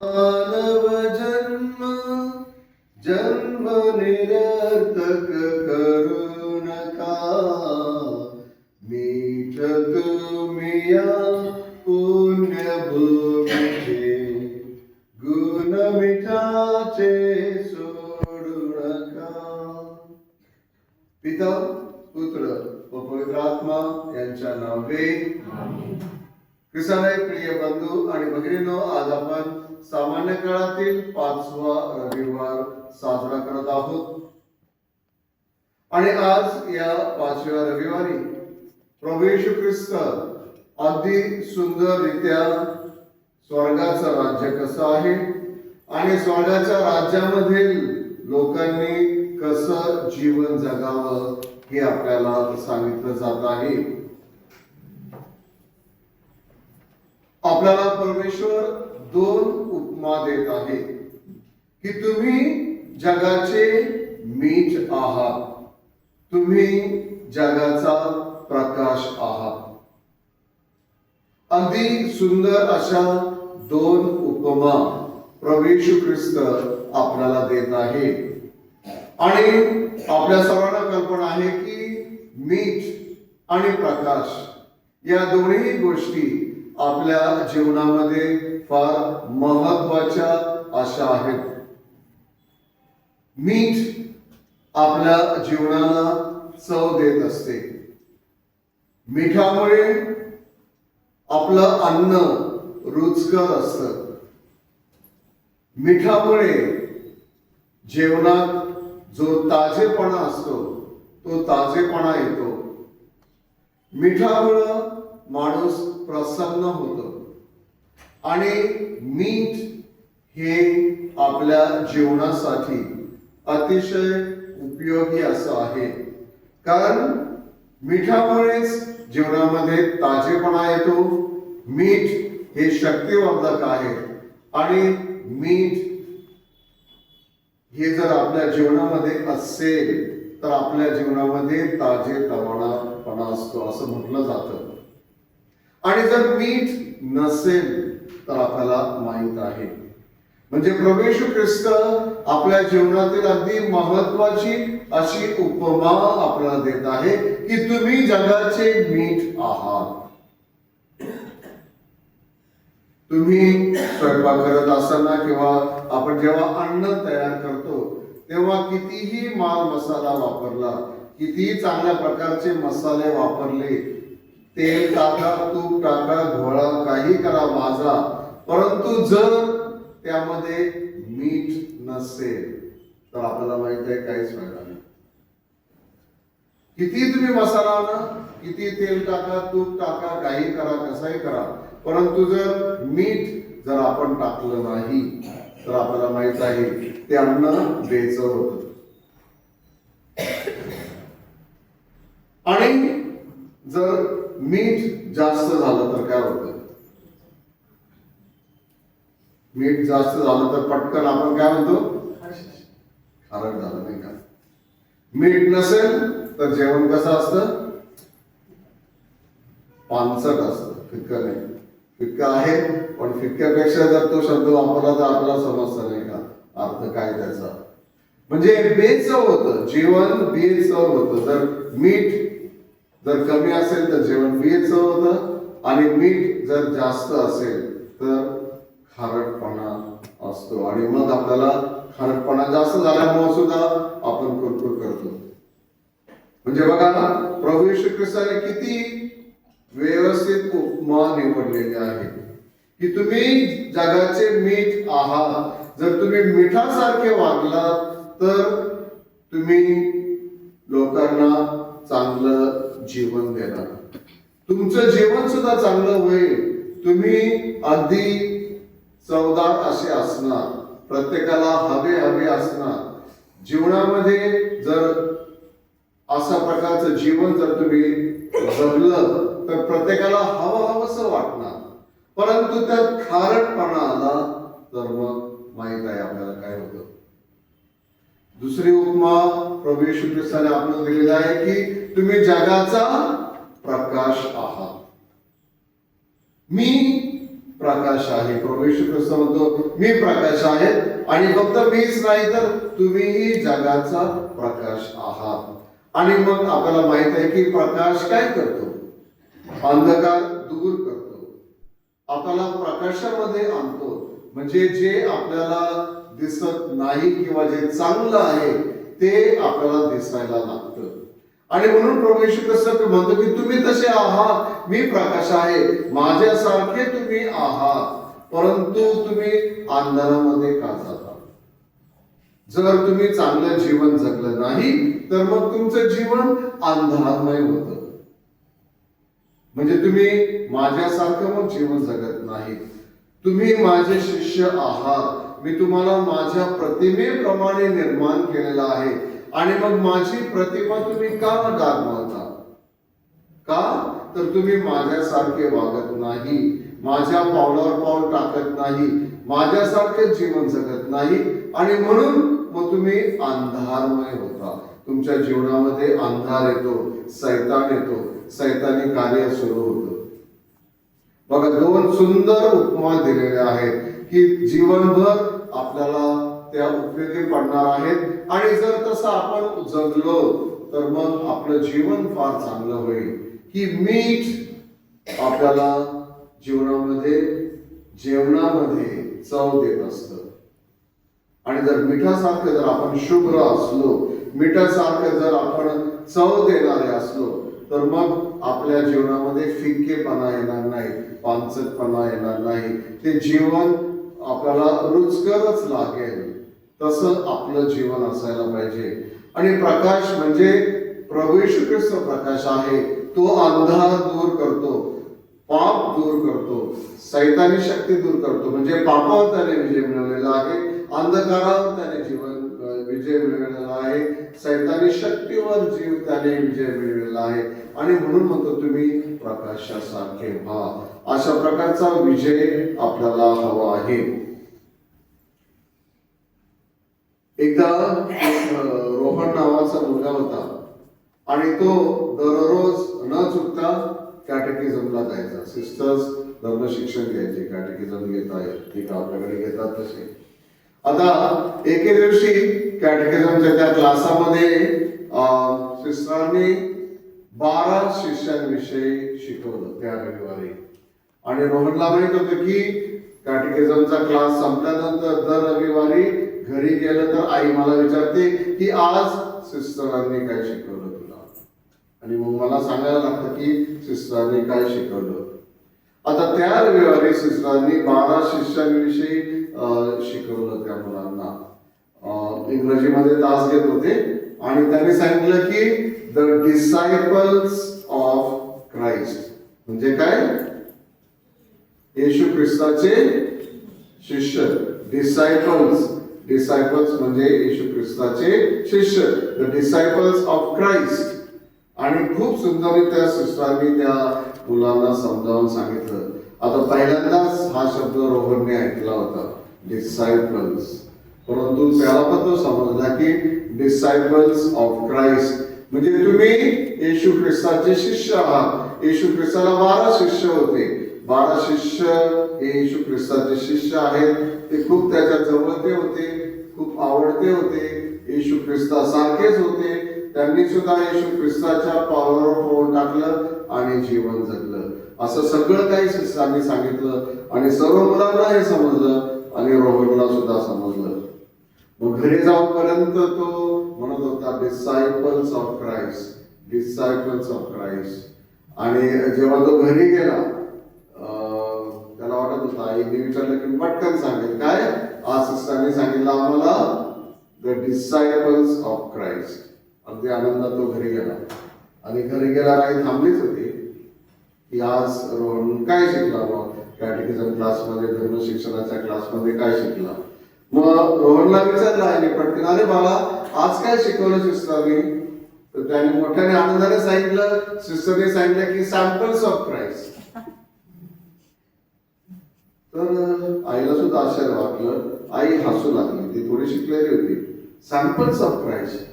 मानव जन्म जन्म निरर्थक करू नका, मीठ तुम्ही या पुण्यभूमीचे, गुण मिठाचे सोडू नका. पिता पुत्र व पवित्र आत्मा यांच्या नावे. ख्रिस्ताने प्रिय बंधू आणि भगिनींनो, आज आपण सामान्य काळातील 5वा रविवार साजरा करत आहोत. आणि आज या 5व्या रविवारी प्रभू येशू ख्रिस्त अगदी सुंदररित्या स्वर्गाचं राज्य कसं आहे आणि स्वर्गाच्या राज्यामधील लोकांनी कसं जीवन जगावं हे आपल्याला सांगितलं जात आहे. आपल्याला परमेश्वर 2 उपमा देत आहे की तुम्ही जगाचे मीठ आहात, तुम्ही जगाचा प्रकाश आहात. अगदी सुंदर अशा 2 उपमा प्रभू येशू ख्रिस्त आपल्याला देत आहे. आणि आपल्या सर्वांना कल्पना आहे की मीठ आणि प्रकाश या दोन्ही गोष्टी आपल्या जीवनामध्ये फार महत्वाच्या अशा आहेत. मीठ आपल्या जीवनाला चव देत असते. मिठामुळे आपलं अन्न रुचकर असतं. मिठामुळे जेवणात जो ताजेपणा असतो तो ताजेपणा येतो. मिठामुळे माणूस प्रसन्न होतो. आणि मीठ हे आपल्या जीवनासाठी अतिशय उपयोगी असं आहे. कारण मिठामुळेच जीवनामध्ये ताजेपणा येतो. मीठ हे शक्तिवर्धक आहे. आणि मीठ हे जर आपल्या जीवनामध्ये असेल तर आपल्या जीवनामध्ये ताजेतवानापणा असतो असं म्हटलं जातं. आणि जर मीठ नसेल तर आपल्याला माहित आहे. म्हणजे प्रभू येशू ख्रिस्त आपल्या जीवनातील अगदी महत्वाची अशी उपमा आपल्याला देत आहे की तुम्ही जगाचे मीठ आहात. तुम्ही स्वयंपाक करत असताना किंवा आपण जेव्हा अन्न तयार करतो तेव्हा कितीही माल मसाला वापरला, कितीही चांगल्या प्रकारचे मसाले वापरले, तेल टाका, तूप टाका, घोळा, काही करा, भाजा, परंतु जर त्यामध्ये मीठ नसेल तर आपल्याला माहित आहे काहीच फायदा नाही. किती तुम्ही मसाला आणा, किती तेल टाका, तूप टाका, काही करा, कसाही करा, परंतु जर मीठ जर आपण टाकलं नाही तर आपल्याला माहित आहे ते अन्न बेचव होतं. आणि जर मीठ जास्त झालं तर काय होतं? मीठ जास्त झालं तर पटकन आपण काय म्हणतो? खारट झालं, नाही का? मीठ नसेल तर जेवण कसं असतं? पानसट असतं, फिक्कं नाही. फिक्का आहे, पण फिक्क्यापेक्षा जर तो शब्द वापरला तर आपल्याला समजतं, नाही का अर्थ काय त्याचा. म्हणजे बेचव होतं जेवण, बेचव होतं. जर मीठ जर कमी असेल तर जेवण बेचव होतं. आणि मीठ जर जास्त असेल तर खारटपणा असतो. आणि मग आपल्याला खारटपणा जास्त झाल्यामुळे सुद्धा आपण कुरकुर करतो. म्हणजे बघा ना, प्रभू येशू ख्रिस्ताने किती व्यवस्थित उपमा निवडलेली आहे की तुम्ही जगाचे मीठ आहात. जर तुम्ही मिठासारखे वागलात तर तुम्ही लोकांना चांगलं जीवन देणार. तुमचं जीवन सुद्धा चांगलं होईल. तुम्ही अगदी चवदार असे असणार, प्रत्येकाला हवे असणार. जीवनामध्ये जर अशा प्रकारचं जीवन जर तुम्ही जगलं तर प्रत्येकाला हवंसं वाटणार. परंतु त्यात खारटपणा आला तर मग माहित आहे आपल्याला काय होतं. दुसरी उपमा प्रभू येशू ख्रिस्ताने आपल्याला दिलेली आहे की तुम्ही जगाचा प्रकाश आहात. मी प्रकाश आहे. प्रभू येशू ख्रिस्त म्हणतो मी प्रकाश आहे, आणि फक्त मीच नाही तर तुम्हीही जगाचा प्रकाश आहात. आणि मग आपल्याला माहित आहे की प्रकाश काय करतो? अंधकार दूर करतो, आपल्याला प्रकाशामध्ये आणतो. म्हणजे जे आपल्याला दिसत नाही किंवा जे चांगलं आहे ते आपल्याला दिसायला लागतं. आणि म्हणून प्रभू येशू ख्रिस्त म्हणतो की तुम्ही तसे आहात, मी प्रकाश आहे, माझ्यासारखे तुम्ही आहात, परंतु तुम्ही अंधारामध्ये का जाता? जर तुम्ही चांगलं जीवन जगलं नाही तर मग तुमचं जीवन अंधारमय होतं. म्हणजे तुम्ही माझ्यासारखं मग जीवन जगत नाही. तुम्ही माझे शिष्य आहात, मी तुम्हाला माझ्या प्रतिमेप्रमाणे निर्माण केलेला आहे, आणि मग माझी प्रतिमा तुम्ही का डागवता? का तर तुम्ही माझ्यासारखे वागत नाही, माझ्या पावलावर पाऊल टाकत नाही, माझ्यासारखे जीवन जगत नाही, आणि म्हणून मग तुम्ही अंधारमय होता. तुमच्या जीवनामध्ये अंधार येतो, सैतान येतो, सैतानी कार्य सुरू होतं. बघा, दोन सुंदर उपमा दिलेले आहेत की जीवनभर आपल्याला त्या उपयोगी पडणार आहेत, आणि जर तसं आपण जगलो तर मग आपलं जीवन फार चांगलं होईल. की मीठ आपल्याला जीवनामध्ये जेवणामध्ये चव देत असतं, आणि जर मिठासारखं जर आपण शुभ्र असलो, मिठासारखं जर आपण चव देणारे असलो तर मग आपल्या जीवनामध्ये फिक्केपणा येणार नाही, पानसटपणा येणार नाही, ते जीवन आपल्याला रुचकरच लागेल. तसं आपलं जीवन असायला पाहिजे. आणि प्रकाश म्हणजे प्रभू येशू ख्रिस्त प्रकाश आहे. तो अंधार दूर करतो, पाप दूर करतो, सैतानी शक्ती दूर करतो. म्हणजे पापावर त्याने विजय मिळवलेला आहे, अंधकारावर त्याने विजय मिळवलेला आहे, सैतानी शक्तीवर त्याने विजय मिळवलेला आहे. आणि म्हणून म्हणतो तुम्ही प्रकाशासारखे व्हा. अशा प्रकारचा विजय आपल्याला हवा आहे. एकदा रोहन नावाचा मुलगा होता, आणि तो दररोज न चुकता कॅटेकिझमला जायचा. सिस्टर्स धर्म शिक्षण घ्यायचे, कॅटेकिझम घेत आहेत, ठीक आपल्याकडे घेतात तसे. आता एके दिवशी कॅटेकिझमच्या त्या क्लासामध्ये सिस्टरांनी 12 शिष्यांविषयी शिकवलं त्या रविवारी. आणि रोहनला माहित होतं की कॅटेकिझमचा क्लास संपल्यानंतर दर रविवारी घरी गेलं तर आई मला विचारते की आज सिस्टरांनी काय शिकवलं तुला, आणि मग मला सांगायला लागतं की सिस्टरांनी काय शिकवलं. आता त्या रविवारी सिस्टरांनी 12 शिष्यांविषयी शिकवलं त्या मुलांना. इंग्रजीमध्ये तास घेत होते, आणि त्यांनी सांगितलं की द डिसायपल्स ऑफ क्राइस्ट म्हणजे काय? येशू ख्रिस्ताचे शिष्य. डिसायपल्स म्हणजे येशू ख्रिस्ताचे शिष्य, द डिसायपल्स ऑफ क्राइस्ट. आणि खूप सुंदररित्या सिस्टरांनी त्या मुलांना समजावून सांगितलं. आता पहिल्यांदाच हा शब्द रोहनने ऐकला होता, डिसायपल्स, परंतु त्याला पण तो समजला की डिसायपल्स ऑफ क्राइस्ट म्हणजे तुम्ही येशू ख्रिस्ताचे शिष्य आहात. येशू ख्रिस्ताला 12 शिष्य होते. 12 शिष्य हे येशू ख्रिस्ताचे शिष्य आहेत. ते खूप त्याच्या जवळते होते, खूप आवडते होते, येशू ख्रिस्तासारखेच होते. त्यांनी सुद्धा येशू ख्रिस्ताच्या पावलावर पाऊल टाकलं आणि जीवन जगलं. असं सगळं काही शिष्यांनी सांगितलं, आणि सर्व मुलांना हे समजलं, आणि रोहनला सुद्धा समजलं. मग घरी जाऊपर्यंत तो म्हणत होता डिसायपल्स ऑफ क्राइस्ट, डिसायपल्स ऑफ क्राइस्ट. आणि जेव्हा तो घरी गेला त्याला वाटत होता, आईने विचारलं की पटकन सांगेल काय, आज सिस्टरने सांगितलं आम्हाला द डिसायपल्स ऑफ क्राइस्ट. अगदी आनंदात तो घरी गेला, आणि घरी गेला आई थांबलीच होती की आज रोहन काय शिकला. मग कॅटेकिझम क्लासमध्ये, धर्म शिक्षणाच्या क्लासमध्ये काय शिकला. मग रोहनला विचारलं आईने पटकन, अरे बाळा आज काय शिकवलं सिस्टरने. तर त्याने मोठ्याने आनंदाने सांगितलं, सिस्टरने सांगितलं की सॅम्पल्स ऑफ क्राइस्ट. तर आईला सुद्धा आश्चर्य वाटलं. आई हसू लागली, ती थोडी शिकलेली होती. Samples of Christ.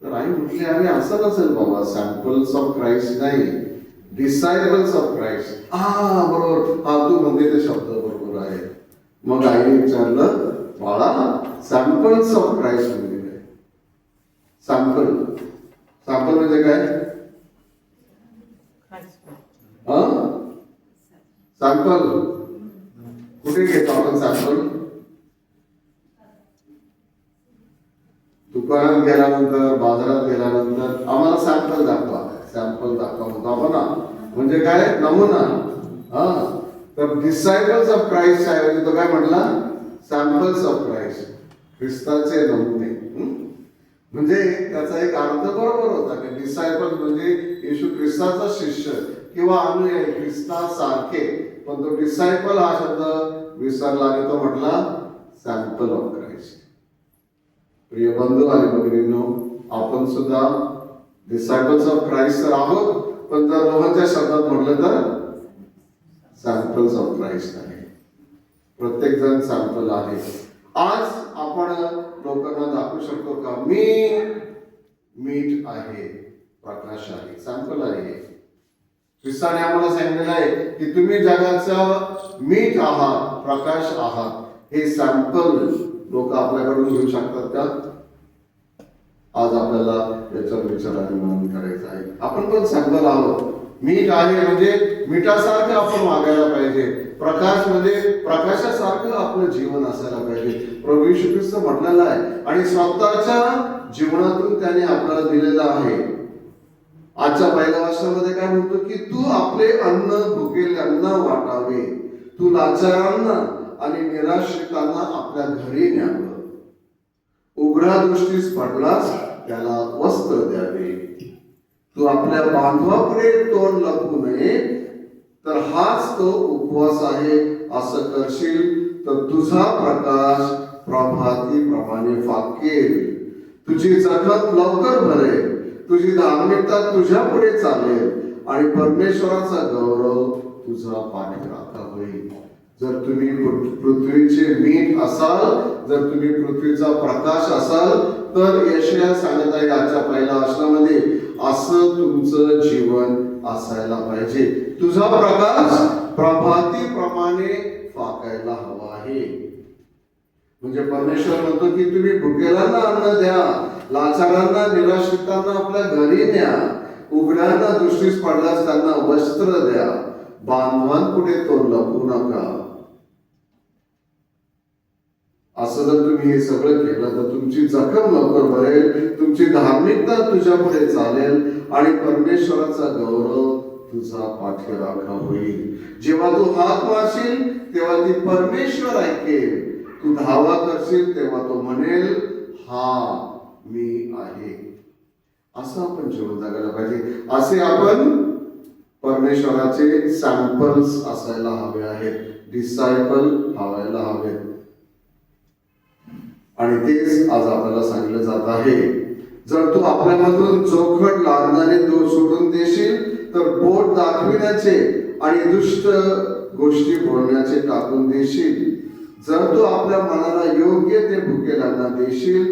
तर आई म्हटली, अरे असं नसेल बाबा, सॅम्पल्स ऑफ क्राइस्ट नाही, डिसायपल्स ऑफ क्राइस्ट. बरोबर, तू म्हणते ते शब्द बरोबर आहे. मग आईने विचारलं, बाळा सॅम्पल्स ऑफ क्राइस्ट म्हणजे काय? सॅम्पल म्हणजे काय? सॅम्पल कुठे घेतो आपण? सॅम्पल दुकानात गेल्यानंतर, बाजारात गेल्यानंतर आम्हाला सॅम्पल दाखवा म्हणतो आपण ना. म्हणजे काय? नमुना. तर डिसायपल्स ऑफ क्राइस्ट आहे तो काय म्हटला? सॅम्पल्स ऑफ क्राइस्ट, ख्रिस्ताचे नमुने. म्हणजे त्याचा एक अर्थ बरोबर होता की डिसायपल म्हणजे येशू ख्रिस्ताचा शिष्य किंवा अनुयायी, ख्रिस्तासारखे. पण तो डिसायपल हा शब्द विसरला आणि तो म्हटला सॅम्पल ऑफ क्राइस्ट. प्रिय बंधू आणि भगिनींनो, आपण सुद्धा डिसायपल्स ऑफ क्राइस्ट तर आहोत, पण जर रोहनच्या शब्दात म्हटलं तर सॅम्पल्स ऑफ क्राइस्ट आहे. प्रत्येक जण सॅम्पल आहे. आज आपण लोकांना दाखवू शकतो का मी मीठ आहे, प्रकाश आहे, सॅम्पल आहे. ख्रिस्ताने आम्हाला सांगितलेलं आहे की तुम्ही जगाचा मीठ आहात, प्रकाश आहात. हे सॅम्पल लोक आपल्याकडून घेऊ शकतात का? आज आपल्याला याच्यावर विचार आणि मनन करायचं आहे. आपण पण सॅम्पल आहोत. मीठ आहे म्हणजे मिठासारखं आपण वागायला पाहिजे. प्रकाश म्हणजे प्रकाशासारखं आपलं जीवन असायला पाहिजे. प्रभू येशू ख्रिस्त म्हटलेलं आहे आणि स्वतःच्या जीवनातून त्याने आपल्याला दिलेलं आहे. आजच्या पहिल्या वर्षामध्ये काय म्हणतो की तू आपले अन्न भुकेल्यांना वाटावे, तू लाचारांना आणि निराश्रितांना आपल्या घरी न्यावं, उघड्या दृष्टीस पडलास त्याला वस्त्र द्यावे, तू आपल्या बांधवापुढे तोंड लपवू नये, तर हाच तो उपवास आहे. असं करशील तर तुझा प्रकाश प्रभातीप्रमाणे फाकेल, तुझी जखम लवकर भरेल, तुझी धार्मिकता तुझ्या पुढे चालेल आणि परमेश्वराचा गौरव तुझा पाठीराखा होईल. जर तुम्ही पृथ्वीचे मीठ असाल, जर तुम्ही पृथ्वीचा प्रकाश असाल, तर यशाया सांगत आहे आजच्या पहिल्या वचनामध्ये, असं तुमचं जीवन असायला पाहिजे. तुझा प्रकाश प्रभातीप्रमाणे फाकायला हवा आहे. म्हणजे परमेश्वर म्हणतो की तुम्ही भुकेल्यांना अन्न द्या, लाचारांना निराश्रितांना आपल्या घरी न्या, उघड्यांना दृष्टीस पडल्यास त्यांना वस्त्र द्या, बांधवांपुढे तोंड लपवू नका. असं जर तुम्ही हे सगळं केलं तर तुमची जखम लवकर भरेल, तुमची धार्मिकता तुझ्या पुढे चालेल आणि परमेश्वराचा गौरव तुझा पाठीराखा होईल. जेव्हा तू हाक मारशील तेव्हा ती परमेश्वर ऐकेल, तू धावा करशील तेव्हा तो म्हणेल हा मी आहे. असं आपण जीवन जगायला पाहिजे. असे आपण परमेश्वराचे सॅम्पल्स असायला हवे आहेत, डिसायपल व्हायला हवेत. आणि तेच आज आपल्याला सांगितलं जात आहे. जर तू आपल्यामधून चोखट लागणारे दोष सोडून देशील तर बोट दाखविण्याचे आणि दुष्ट गोष्टी बोलण्याचे टाकून देशील, जर तू आपल्या मनाला योग्य ते भुकेल्यांना देशील,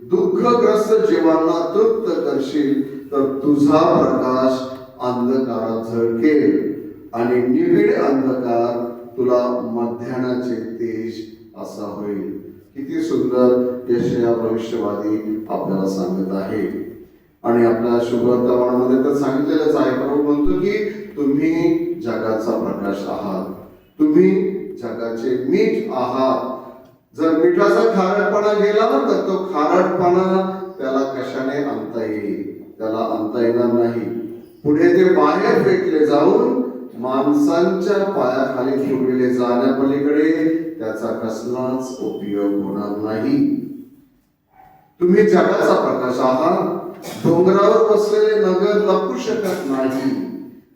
दुःखग्रस्त जीवांना तृप्त करशील, तर तुझा प्रकाश अंधकारात झळकेल आणि निबिड अंधकार तुला मध्यानाचे तेज असा होईल. किती सुंदर यशाया भविष्यवादी आपल्याला सांगत आहे. आणि आपल्या शुभवर्तमानामध्ये तर सांगितलेलंच आहे. प्रभू म्हणतो की तुम्ही जगाचा प्रकाश आहात, तुम्ही जगाचे मीठ आहात. जर मिठाचा खारटपणा गेला तर तो खारटपणा त्याला कशाने आणता येईल? त्याला आणता येणार नाही. पुढे ते बाहेर फेकले जाऊन माणसांच्या पायाखाली ठेवले जाण्यापलीकडे त्याचा कसलाच उपयोग होणार नाही. तुम्ही जगाचा प्रकाश आहात. डोंगरावर बसलेले नगर लपू शकत नाही.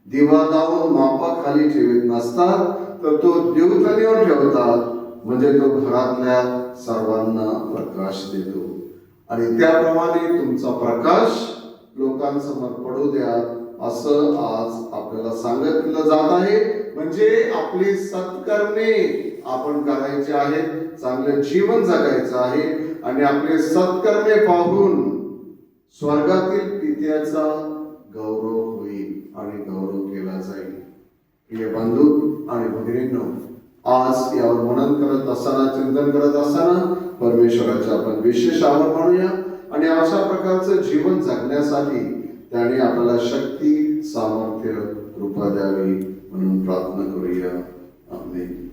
दिवा लावून मापाखाली ठेवत नसतात, तर तो दिवथणीवर ठेवतात, म्हणजे तो घरातल्या सर्वांना प्रकाश देतो. आणि त्याप्रमाणे तुमचा प्रकाश लोकांसमोर पडू द्या, असं आज आपल्याला सांगितलं जात आहे. म्हणजे आपली सत्कर्मे आपण करायचे आहेत, चांगले जीवन जगायचं आहे आणि आपले सत्कर्मे पाहून स्वर्गातील पित्याचा गौरव होईल. आणि गौरव केला जाईल. प्रिय बंधू आणि भगिनींनो, आज यावर मनन करत असताना, चिंतन करत असताना परमेश्वराचे आपण विशेष आभार मानूया आणि अशा प्रकारचं जीवन जगण्यासाठी त्याने आपल्याला शक्ती, सामर्थ्य, कृपा द्यावी म्हणून प्रार्थना करूया. आमेन.